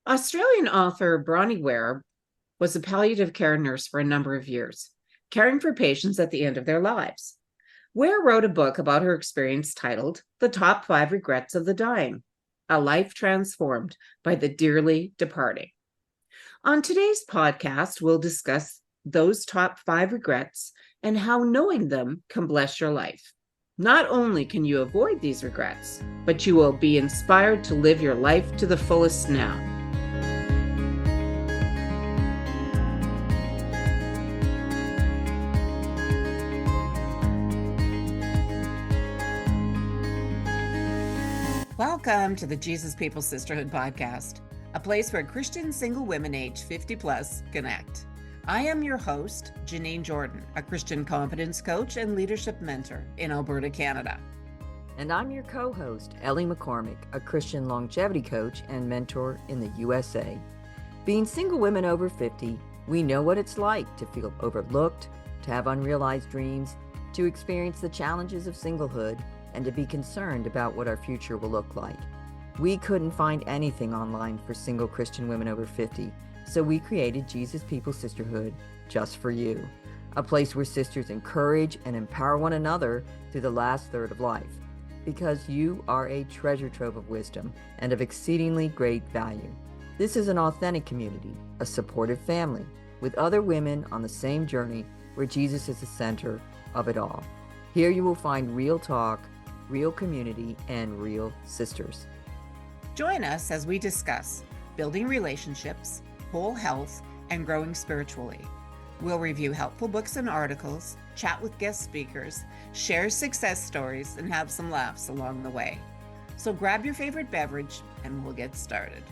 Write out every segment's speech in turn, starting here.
Australian author Bronnie Ware was a palliative care nurse for a number of years, caring for patients at the end of their lives. Ware wrote a book about her experience titled The Top 5 Regrets of the Dying, A Life Transformed by the Dearly Departing. On today's podcast, we'll discuss those top 5 regrets and how knowing them can bless your life. Not only can you avoid these regrets, but you will be inspired to live your life to the fullest now. Welcome to the Jesus People Sisterhood podcast, a place where Christian single women aged 50 plus connect. I am your host, Janine Jordan, a Christian confidence coach and leadership mentor in Alberta, Canada. And I'm your co-host, Ellie McCormick, a Christian longevity coach and mentor in the USA. Being single women over 50, we know what it's like to feel overlooked, to have unrealized dreams, to experience the challenges of singlehood, and to be concerned about what our future will look like. We couldn't find anything online for single Christian women over 50, so we created Jesus People Sisterhood just for you, a place where sisters encourage and empower one another through the last third of life, because you are a treasure trove of wisdom and of exceedingly great value. This is an authentic community, a supportive family, with other women on the same journey where Jesus is the center of it all. Here you will find real talk, real community, and real sisters. Join us as we discuss building relationships, whole health, and growing spiritually. We'll review helpful books and articles, chat with guest speakers, share success stories, and have some laughs along the way. So grab your favorite beverage and we'll get started.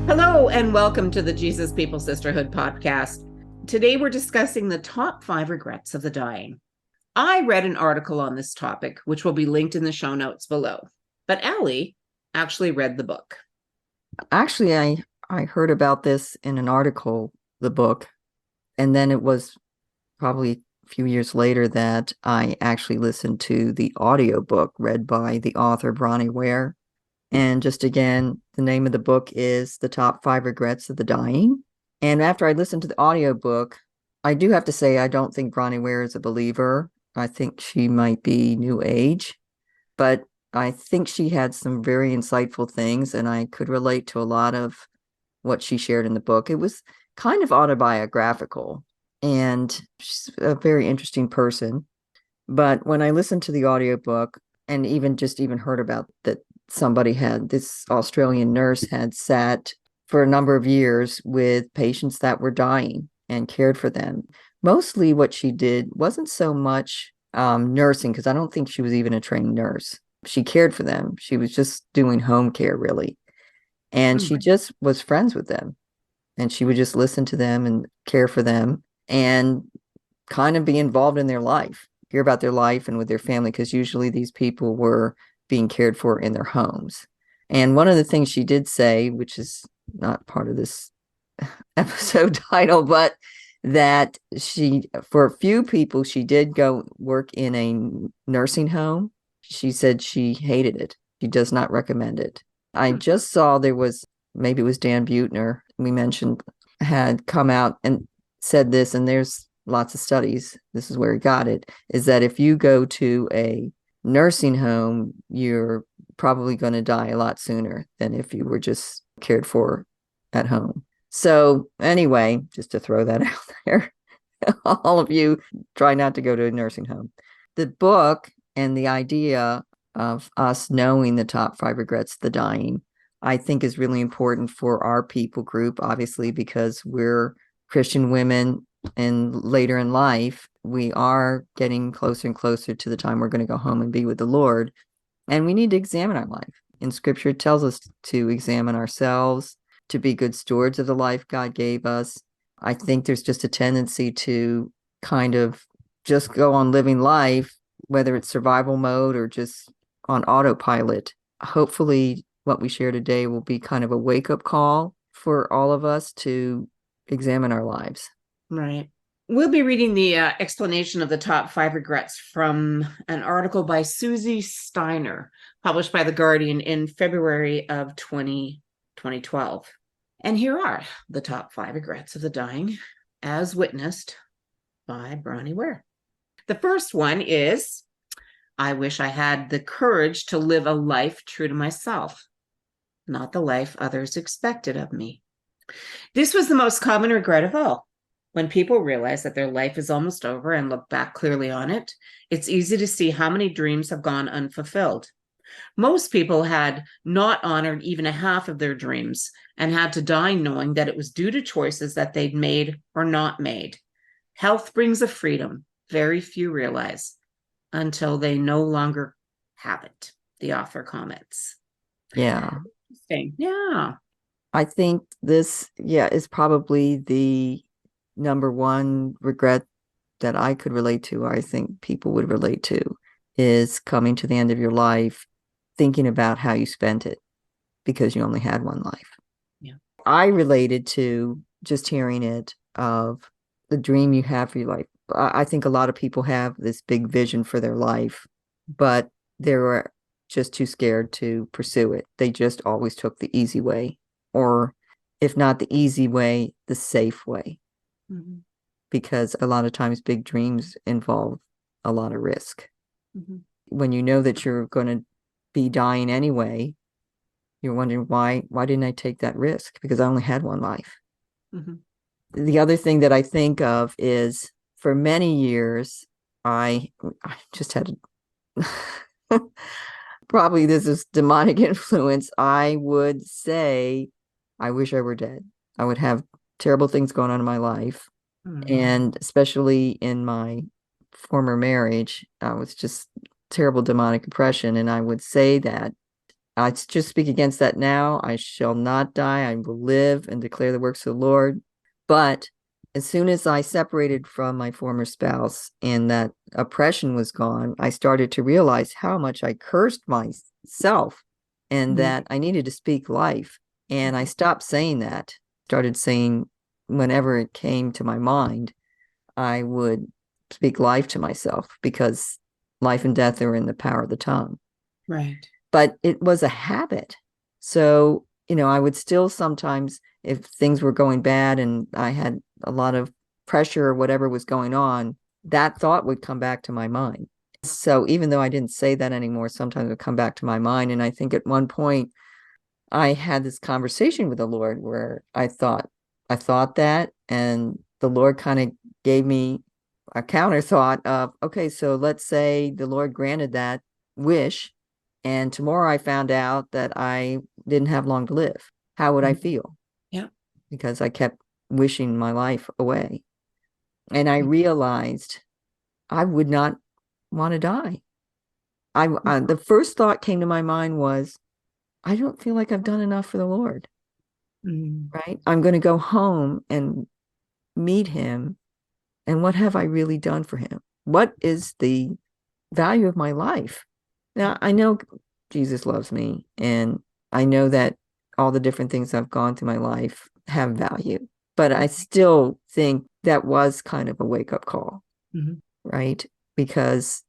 Hello, and welcome to the Jesus People Sisterhood podcast. Today, we're discussing the top 5 regrets of the dying. I read an article on this topic, which will be linked in the show notes below. But Ellie actually read the book. Actually, I heard about this in an article, the book, and then it was probably a few years later that I actually listened to the audiobook read by the author Bronnie Ware. And just again, the name of the book is The Top 5 Regrets of the Dying. And after I listened to the audiobook, I do have to say I don't think Bronnie Ware is a believer. I think she might be new age, but I think she had some very insightful things, and I could relate to a lot of what she shared in the book. It was kind of autobiographical, and she's a very interesting person. But when I listened to the audiobook and even heard about that, this Australian nurse had sat for a number of years with patients that were dying and cared for them. Mostly what she did wasn't so much nursing, because I don't think she was even a trained nurse. She cared for them. She was just doing home care, really. And she just was friends with them. And she would just listen to them and care for them and kind of be involved in their life, hear about their life and with their family, because usually these people were being cared for in their homes. And one of the things she did say, which is not part of this episode title, but that for a few people, she did go work in a nursing home. She said she hated it. She does not recommend it. I just saw maybe it was Dan Buettner, we mentioned, had come out and said this, and there's lots of studies, this is where he got it, is that if you go to a nursing home, you're probably going to die a lot sooner than if you were just cared for at home. So anyway, just to throw that out there, all of you try not to go to a nursing home. The book and the idea of us knowing the top 5 regrets of the dying, I think is really important for our people group, obviously, because we're Christian women and later in life, we are getting closer and closer to the time we're going to go home and be with the Lord. And we need to examine our life. In Scripture, it tells us to examine ourselves, to be good stewards of the life God gave us. I think there's just a tendency to kind of just go on living life, whether it's survival mode or just on autopilot. Hopefully, what we share today will be kind of a wake-up call for all of us to examine our lives. Right. We'll be reading the explanation of the top 5 regrets from an article by Susie Steiner, published by The Guardian in February of 2012. And here are the top 5 regrets of the dying, as witnessed by Bronnie Ware. The first one is, I wish I had the courage to live a life true to myself, not the life others expected of me. This was the most common regret of all. When people realize that their life is almost over and look back clearly on it, it's easy to see how many dreams have gone unfulfilled. Most people had not honored even a half of their dreams and had to die knowing that it was due to choices that they'd made or not made. Health brings a freedom very few realize until they no longer have it, the author comments. Yeah. Interesting. Yeah. I think this, is probably the number one regret that I could relate to, or I think people would relate to, is coming to the end of your life, thinking about how you spent it because you only had one life. Yeah. I related to just hearing it of the dream you have for your life. I think a lot of people have this big vision for their life, but they were just too scared to pursue it. They just always took the easy way, or if not the easy way, the safe way. Mm-hmm. Because a lot of times big dreams involve a lot of risk. Mm-hmm. When you know that you're going to be dying anyway, you're wondering, why didn't I take that risk? Because I only had one life. Mm-hmm. The other thing that I think of is, for many years, I just had probably this is demonic influence. I would say, I wish I were dead. I would have terrible things going on in my life. Mm-hmm. And especially in my former marriage, I was just terrible demonic oppression. And I would say that I just speak against that now. I shall not die. I will live and declare the works of the Lord. But as soon as I separated from my former spouse and that oppression was gone, I started to realize how much I cursed myself and that I needed to speak life. And I stopped saying that, started saying, whenever it came to my mind, I would speak life to myself, because life and death are in the power of the tongue. Right. But it was a habit. So, I would still sometimes, if things were going bad and I had a lot of pressure or whatever was going on, that thought would come back to my mind. So even though I didn't say that anymore, sometimes it would come back to my mind. And I think at one point I had this conversation with the Lord where I thought that, and the Lord kind of gave me a counter thought of, okay, so let's say the Lord granted that wish, and tomorrow I found out that I didn't have long to live. How would I feel? Yeah. Because I kept wishing my life away. And I realized I would not want to die. The first thought came to my mind was, I don't feel like I've done enough for the Lord. Right? I'm going to go home and meet him. And what have I really done for him? What is the value of my life? Now, I know Jesus loves me, and I know that all the different things I've gone through my life have value, but I still think that was kind of a wake-up call, right? Because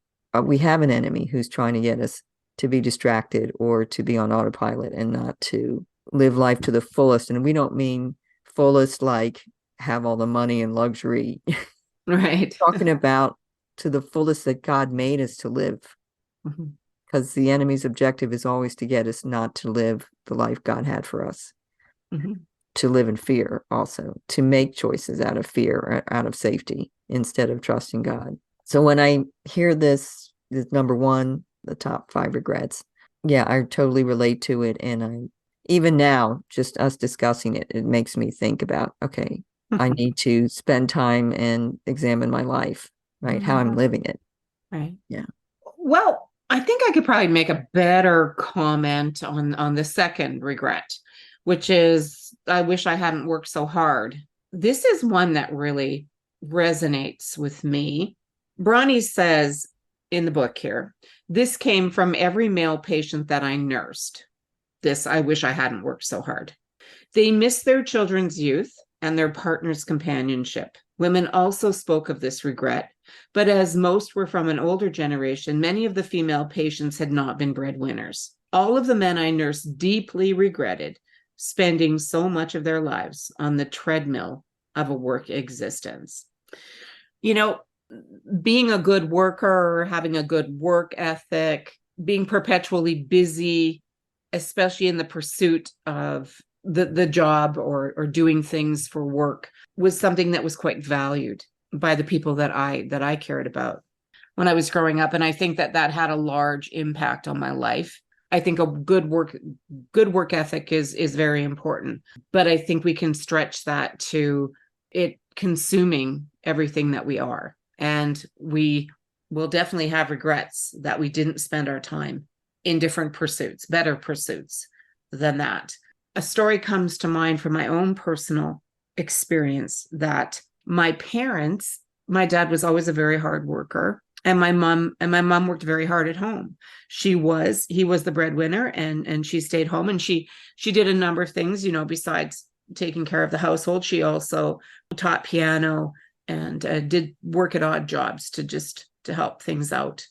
we have an enemy who's trying to get us to be distracted or to be on autopilot and not to live life to the fullest. And we don't mean fullest like have all the money and luxury. Right. Talking about to the fullest that God made us to live. Because the enemy's objective is always to get us not to live the life God had for us. To live in fear also, to make choices out of fear, out of safety, instead of trusting God. So when I hear this number one, the top 5 regrets, I totally relate to it. And even now, just us discussing it, it makes me think about, okay, I need to spend time and examine my life, right? How I'm living it. Right. Yeah. Well, I think I could probably make a better comment on the second regret, which is, I wish I hadn't worked so hard. This is one that really resonates with me. Bronnie says in the book here, this came from every male patient that I nursed. This, I wish I hadn't worked so hard. They miss their children's youth and their partner's companionship. Women also spoke of this regret, but as most were from an older generation, many of the female patients had not been breadwinners. All of the men I nursed deeply regretted spending so much of their lives on the treadmill of a work existence. You know, being a good worker, having a good work ethic, being perpetually busy, especially in the pursuit of the job or doing things for work, was something that was quite valued by the people that I cared about when I was growing up. And I think that had a large impact on my life. I think a good work ethic is very important, but I think we can stretch that to it consuming everything that we are. And we will definitely have regrets that we didn't spend our time in different pursuits, better pursuits than that. A story comes to mind from my own personal experience that my dad was always a very hard worker, and my mom worked very hard at home. He was the breadwinner, and she stayed home, and she did a number of things, besides taking care of the household. She also taught piano and did work at odd jobs to help things out,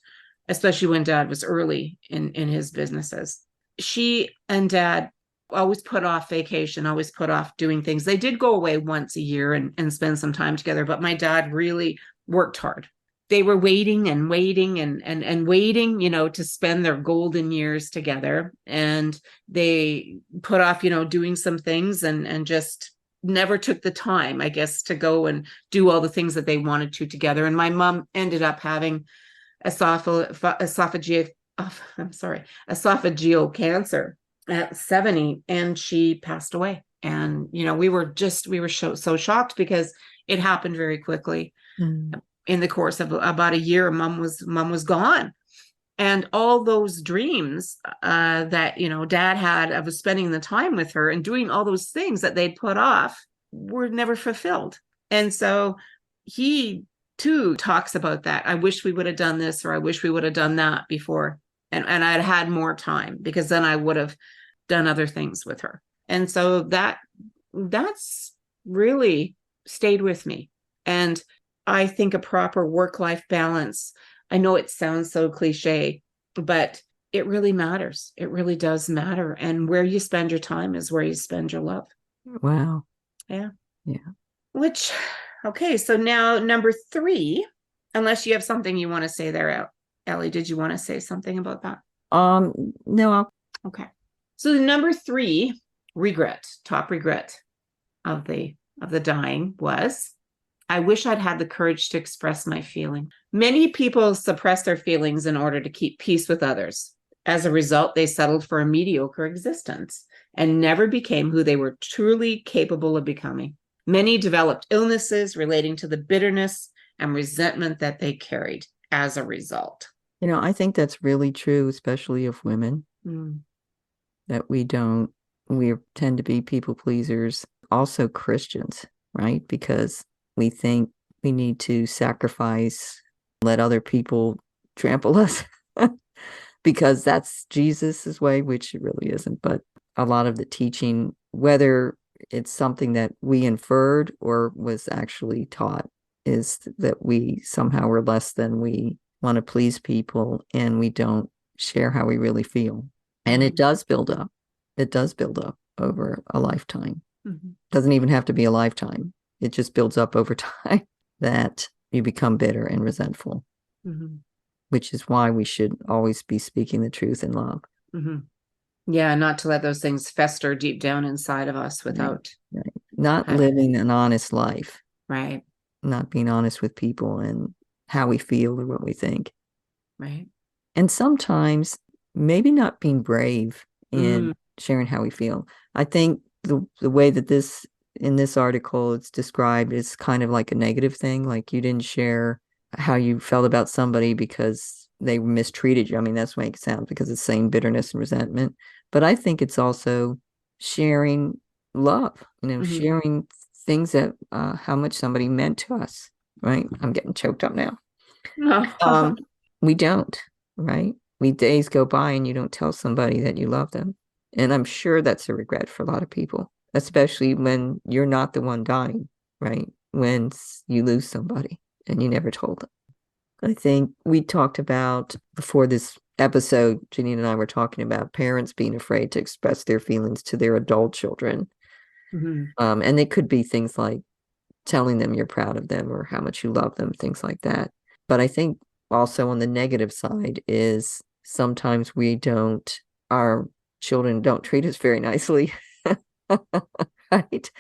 especially when dad was early in his businesses. She and dad always put off vacation, always put off doing things. They did go away once a year and spend some time together, but my dad really worked hard. They were waiting and waiting and waiting, to spend their golden years together. And they put off, doing some things and just never took the time, I guess, to go and do all the things that they wanted to together. And my mom ended up having esophageal cancer at 70, and she passed away. And we were so shocked because it happened very quickly. In the course of about a year, mom was gone, and all those dreams that dad had of spending the time with her and doing all those things that they'd put off were never fulfilled. And so he too talks about that. I wish we would have done this, or I wish we would have done that before, and I'd had more time, because then I would have done other things with her. And so that's really stayed with me. And I think a proper work-life balance, I know it sounds so cliche, but it really matters. It really does matter. And where you spend your time is where you spend your love. Wow. Yeah. Yeah. Okay, so now number 3, unless you have something you want to say there, Ellie, did you want to say something about that? No. Okay. So the number 3 top regret of the dying was, I wish I'd had the courage to express my feeling. Many people suppress their feelings in order to keep peace with others. As a result, they settled for a mediocre existence and never became who they were truly capable of becoming. Many developed illnesses relating to the bitterness and resentment that they carried as a result. I think that's really true, especially of women, that we tend to be people pleasers. Also Christians, right? Because we think we need to sacrifice, let other people trample us because that's Jesus's way, which it really isn't. But a lot of the teaching, whether it's something that we inferred or was actually taught, is that we somehow are less than, we want to please people, and we don't share how we really feel. And it does build up. It does build up over a lifetime. Doesn't even have to be a lifetime. It just builds up over time, that you become bitter and resentful, which is why we should always be speaking the truth in love. Yeah, not to let those things fester deep down inside of us without... Right. Not living an honest life. Right. Not being honest with people and how we feel or what we think. Right. And sometimes maybe not being brave in sharing how we feel. I think the way that in this article it's described is kind of like a negative thing. Like, you didn't share how you felt about somebody because they mistreated you. I mean, that's what makes it sound, because it's saying bitterness and resentment. But I think it's also sharing love, sharing things that how much somebody meant to us, right? I'm getting choked up now. We don't, right? Days go by and you don't tell somebody that you love them. And I'm sure that's a regret for a lot of people. especially when you're not the one dying, right? When you lose somebody and you never told them. I think we talked about before this episode, Janine and I were talking about parents being afraid to express their feelings to their adult children. And it could be things like telling them you're proud of them or how much you love them, things like that. But I think also on the negative side is sometimes our children don't treat us very nicely. Right.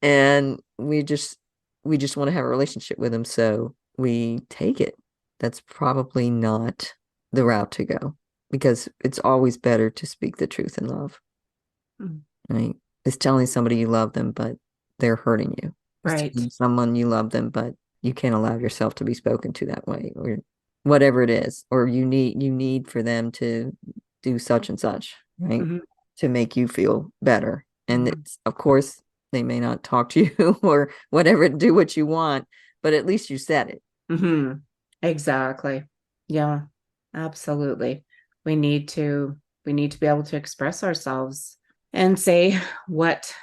And we just want to have a relationship with them. So we take it. That's probably not the route to go, because it's always better to speak the truth in love. Right. It's telling somebody you love them, but they're hurting you. Right. It's telling someone you love them, but you can't allow yourself to be spoken to that way, or whatever it is, or you need for them to do such and such, right? To make you feel better. And it's, of course, they may not talk to you or whatever, do what you want, but at least you said it. Exactly. Yeah, absolutely. We need to be able to express ourselves and say what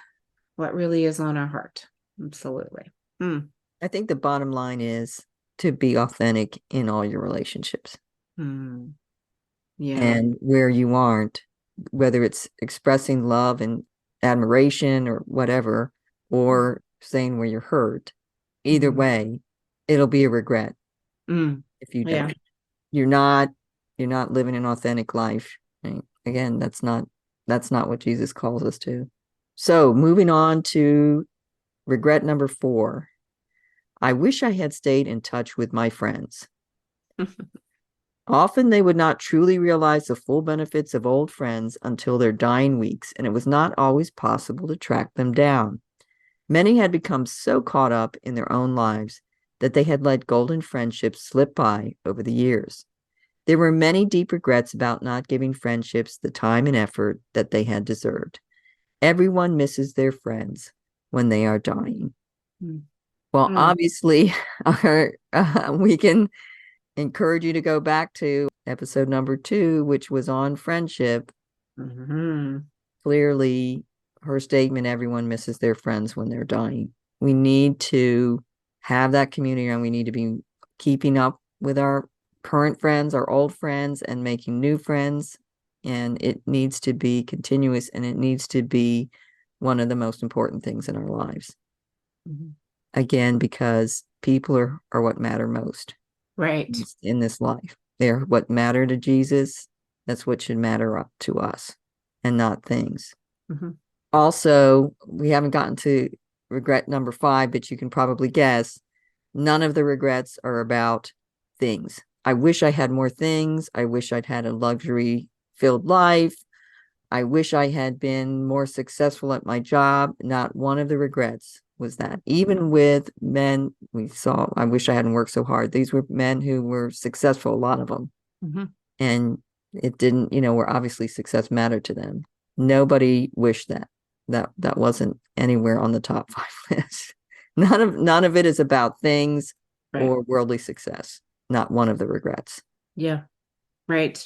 really is on our heart. Absolutely. I think the bottom line is to be authentic in all your relationships. Yeah. And where you aren't, whether it's expressing love and admiration or whatever, or saying where you're hurt, either way, it'll be a regret if you don't. You're not living an authentic life. Right? Again, that's not what Jesus calls us to. So moving on to regret number 4. I wish I had stayed in touch with my friends. Often they would not truly realize the full benefits of old friends until their dying weeks, and it was not always possible to track them down. Many had become so caught up in their own lives that they had let golden friendships slip by over the years. There were many deep regrets about not giving friendships the time and effort that they had deserved. Everyone misses their friends when they are dying. Well, obviously, we can encourage you to go back to episode number 2, which was on friendship. Clearly, her statement, everyone misses their friends when they're dying. We need to have that community, and we need to be keeping up with our current friends, our old friends, and making new friends. And it needs to be continuous, and it needs to be one of the most important things in our lives. Again, because people are what matter most. Right. In this life. They're what matter to Jesus. That's what should matter up to us, and not things. Also, we haven't gotten to regret number 5, but you can probably guess none of the regrets are about things. I wish I had more things. I wish I'd had a luxury-filled life. I wish I had been more successful at my job. Not one of the regrets was that. Even with men we saw, I wish I hadn't worked so hard. These were men who were successful, a lot of them. And it didn't, where obviously success mattered to them. Nobody wished that. That wasn't anywhere on the top 5 list. None of it is about things or worldly success. Not one of the regrets. Yeah. Right.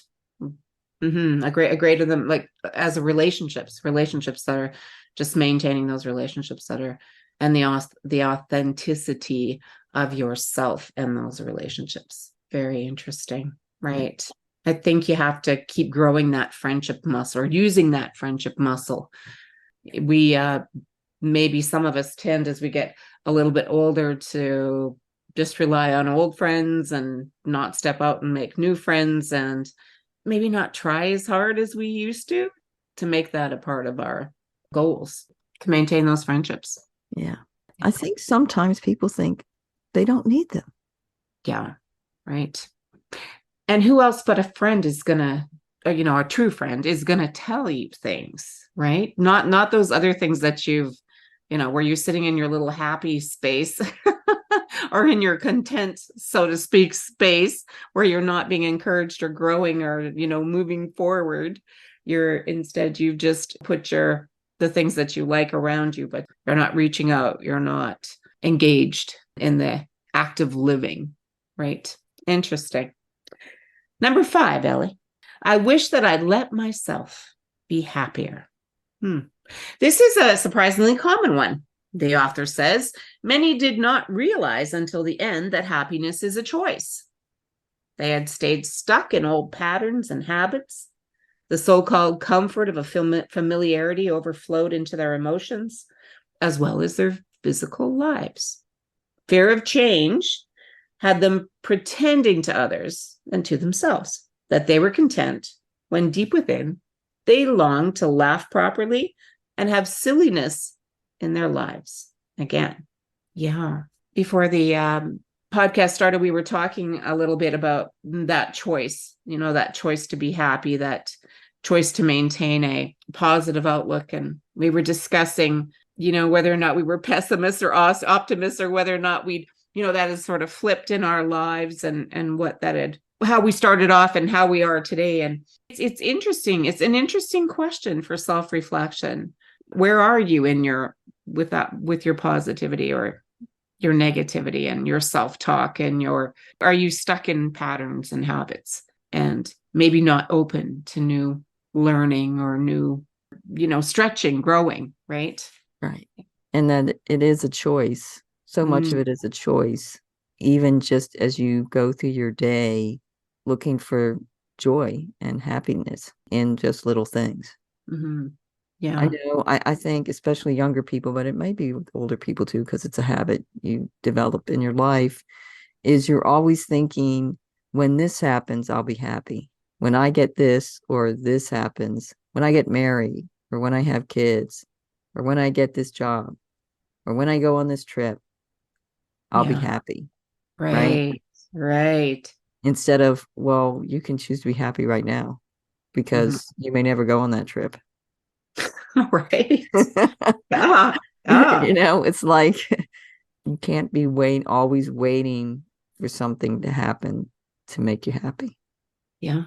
A great of them, like as a relationships that are just maintaining those relationships that are, and the authenticity of yourself and those relationships. Very interesting. Right. I think you have to keep growing that friendship muscle, or using that friendship muscle. We maybe some of us tend, as we get a little bit older, to just rely on old friends and not step out and make new friends, and maybe not try as hard as we used to make that a part of our goals, to maintain those friendships. Yeah. I think sometimes people think they don't need them. Yeah. Right. And who else but a friend is gonna, a true friend is gonna tell you things, right? Not those other things that you've, where you're sitting in your little happy space or in your content, so to speak, space, where you're not being encouraged or growing or, moving forward. You've just put the things that you like around you, but you're not reaching out. You're not engaged in the act of living, right? Interesting. Number 5, Ellie. I wish that I'd let myself be happier. This is a surprisingly common one. The author says many did not realize until the end that happiness is a choice. They had stayed stuck in old patterns and habits. The so-called comfort of a familiarity overflowed into their emotions, as well as their physical lives. Fear of change had them pretending to others and to themselves that they were content when deep within they longed to laugh properly and have silliness in their lives again. Yeah. Before the podcast started, we were talking a little bit about that choice, that choice to be happy, that choice to maintain a positive outlook. And we were discussing, whether or not we were pessimists or optimists, or whether or not we'd, that has sort of flipped in our lives, and what that had, how we started off and how we are today. And it's interesting. It's an interesting question for self-reflection. Where are you in with your positivity or your negativity and your self-talk, and are you stuck in patterns and habits and maybe not open to new learning or new, stretching, growing, right? Right. And that it is a choice. So much of it is a choice, even just as you go through your day looking for joy and happiness in just little things. Mm-hmm. Yeah. I know, I think especially younger people, but it may be with older people too, because it's a habit you develop in your life, is you're always thinking, when this happens, I'll be happy. When I get this, or this happens, when I get married, or when I have kids, or when I get this job, or when I go on this trip, I'll be happy. Right? Right. Instead of, well, you can choose to be happy right now because you may never go on that trip. Right. Yeah. It's like you can't be always waiting for something to happen to make you happy. Yeah.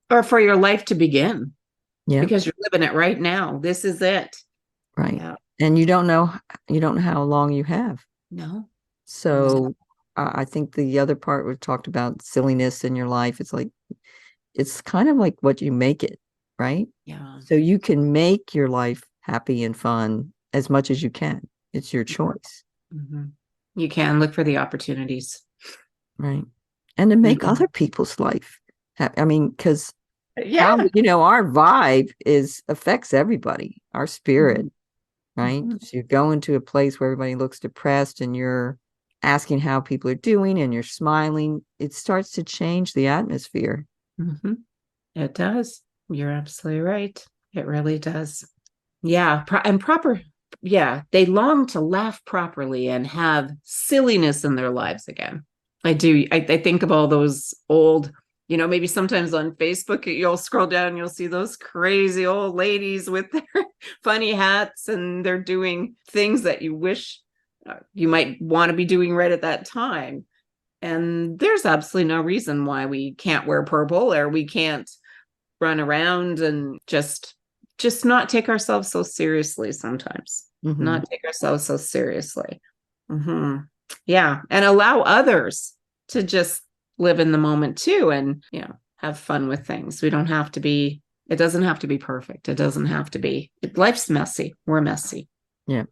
Or for your life to begin. Yeah. Because you're living it right now. This is it. Right. Yeah. And you don't know how long you have. No. So I think the other part we talked about silliness in your life, it's kind of like what you make it, right? Yeah. So you can make your life happy and fun as much as you can. It's your choice. Mm-hmm. You can look for the opportunities. Right. And to make other people's life. Because yeah, our vibe affects everybody, our spirit, right? Mm-hmm. So you go into a place where everybody looks depressed and you're asking how people are doing and you're smiling. It starts to change the atmosphere. Mm-hmm. It does. You're absolutely right. It really does. Yeah. And proper. Yeah. They long to laugh properly and have silliness in their lives again. I do. I think of all those old, maybe sometimes on Facebook, you'll scroll down and you'll see those crazy old ladies with their funny hats, and they're doing things that you wish you might want to be doing right at that time. And there's absolutely no reason why we can't wear purple, or we can't run around and just not take ourselves so seriously sometimes. Not take ourselves so seriously. Mm-hmm. Yeah. And allow others to just live in the moment too, and, have fun with things. It doesn't have to be perfect. It doesn't have to be. Life's messy. We're messy. Yeah.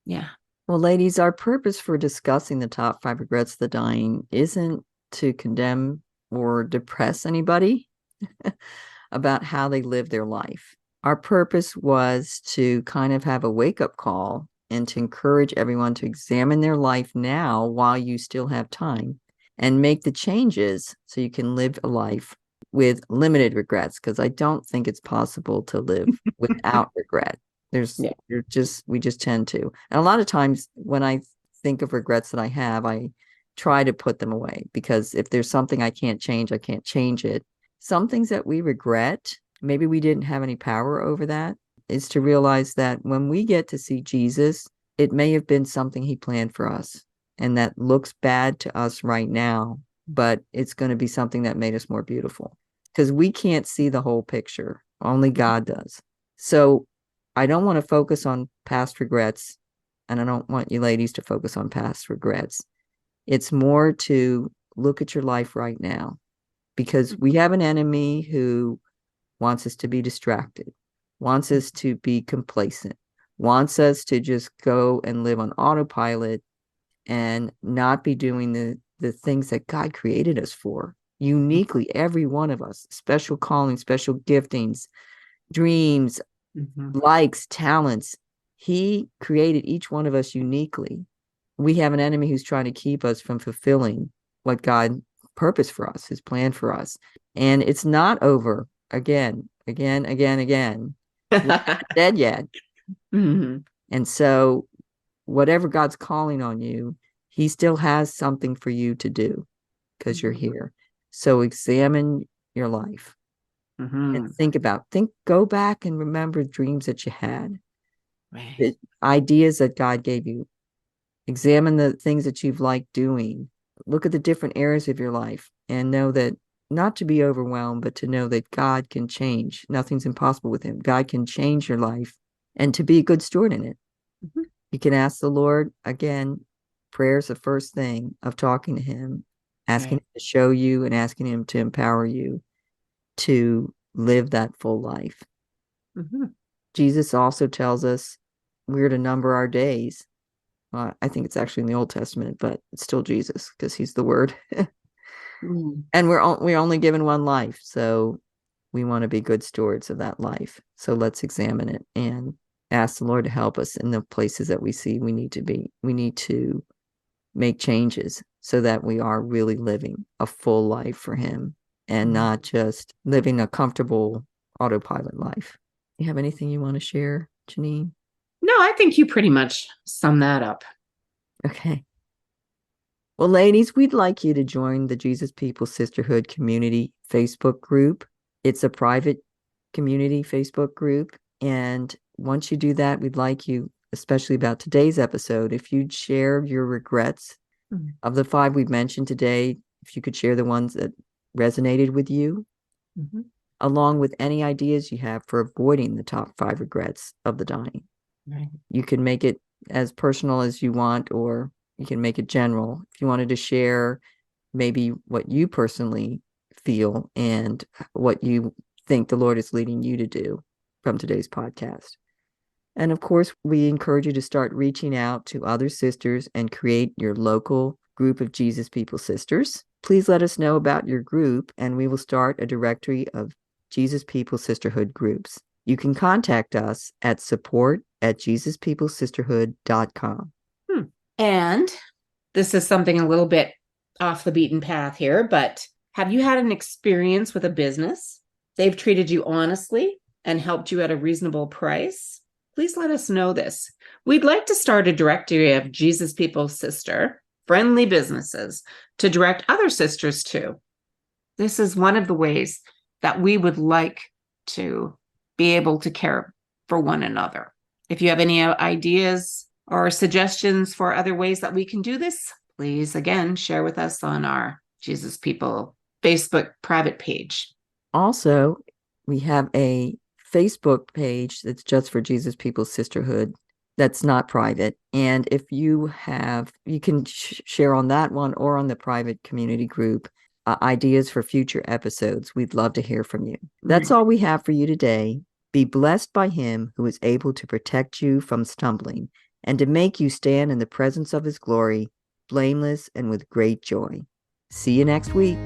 Yeah. Well, ladies, our purpose for discussing the top 5 regrets of the dying isn't to condemn or depress anybody about how they live their life. Our purpose was to kind of have a wake-up call and to encourage everyone to examine their life now while you still have time, and make the changes so you can live a life with limited regrets, because I don't think it's possible to live without regret. We just tend to. And a lot of times when I think of regrets that I have, I try to put them away, because if there's something I can't change, I can't change it. Some things that we regret, maybe we didn't have any power over that, is to realize that when we get to see Jesus, it may have been something he planned for us, and that looks bad to us right now, but it's going to be something that made us more beautiful, because we can't see the whole picture. Only God does. So I don't want to focus on past regrets, and I don't want you ladies to focus on past regrets. It's more to look at your life right now, because we have an enemy who wants us to be distracted, wants us to be complacent, wants us to just go and live on autopilot and not be doing the things that God created us for. Uniquely, every one of us, special callings, special giftings, dreams, likes, talents. He created each one of us uniquely. We have an enemy who's trying to keep us from fulfilling what God purposed for us, his plan for us. And it's not over again. We're not dead yet. And so whatever God's calling on you, he still has something for you to do because you're here. So examine your life and go back and remember dreams that you had, the ideas that God gave you. Examine the things that you've liked doing. Look at the different areas of your life and know that not to be overwhelmed, but to know that God can change. Nothing's impossible with him. God can change your life and to be a good steward in it. You can ask the Lord, again, prayer's the first thing of talking to him, asking him to show you and asking him to empower you to live that full life. Jesus also tells us we're to number our days. I think it's actually in the Old Testament, but it's still Jesus because he's the word. And we're only given one life. So we want to be good stewards of that life. So let's examine it and ask the Lord to help us in the places that we see we need to be. We need to make changes so that we are really living a full life for him and not just living a comfortable autopilot life. You have anything you want to share, Janine? No, I think you pretty much sum that up. Okay. Well, ladies, we'd like you to join the Jesus People Sisterhood Community Facebook group. It's a private community Facebook group. And once you do that, we'd like you, especially about today's episode, if you'd share your regrets of the 5 we've mentioned today, if you could share the ones that resonated with you, along with any ideas you have for avoiding the top 5 regrets of the dying. You can make it as personal as you want, or you can make it general. If you wanted to share maybe what you personally feel and what you think the Lord is leading you to do from today's podcast. And of course, we encourage you to start reaching out to other sisters and create your local group of Jesus People Sisters. Please let us know about your group, and we will start a directory of Jesus People Sisterhood groups. You can contact us at support@jesuspeoplesisterhood.com. And this is something a little bit off the beaten path here, but have you had an experience with a business? They've treated you honestly and helped you at a reasonable price? Please let us know this. We'd like to start a directory of Jesus People Sister friendly businesses to direct other sisters to. This is one of the ways that we would like to be able to care for one another. If you have any ideas or suggestions for other ways that we can do this, please, again, share with us on our Jesus People Facebook private page. Also, we have a Facebook page that's just for Jesus People Sisterhood that's not private. And if you have, you can share on that one or on the private community group ideas for future episodes. We'd love to hear from you. That's all we have for you today. Be blessed by him who is able to protect you from stumbling and to make you stand in the presence of his glory, blameless and with great joy. See you next week.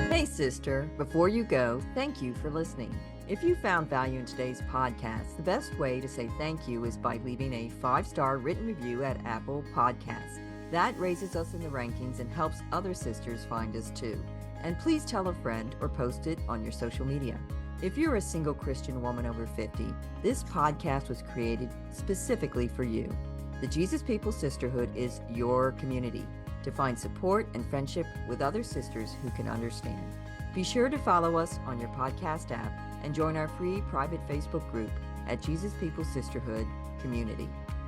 Hey, sister, before you go, thank you for listening. If you found value in today's podcast, the best way to say thank you is by leaving a 5-star written review at Apple Podcasts. That raises us in the rankings and helps other sisters find us too. And please tell a friend or post it on your social media. If you're a single Christian woman over 50, this podcast was created specifically for you. The Jesus People Sisterhood is your community to find support and friendship with other sisters who can understand. Be sure to follow us on your podcast app and join our free private Facebook group at Jesus People Sisterhood Community.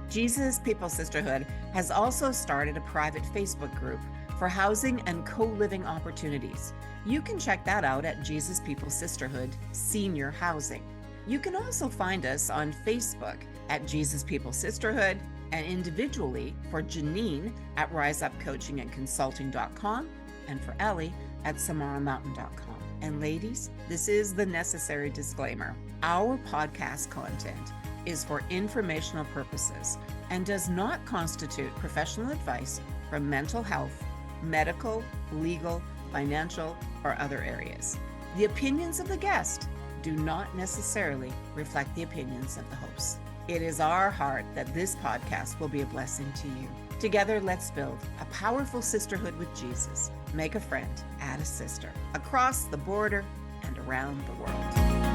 Jesus People Sisterhood has also started a private Facebook group for housing and co-living opportunities. You can check that out at Jesus People Sisterhood Senior Housing. You can also find us on Facebook at Jesus People Sisterhood and individually for Janine at riseupcoachingandconsulting.com and for Ellie at samaramountain.com. And ladies, this is the necessary disclaimer. Our podcast content is for informational purposes and does not constitute professional advice from mental health, medical, legal, financial, or other areas. The opinions of the guest do not necessarily reflect the opinions of the host. It is our heart that this podcast will be a blessing to you. Together, let's build a powerful sisterhood with Jesus. Make a friend, add a sister, across the border and around the world.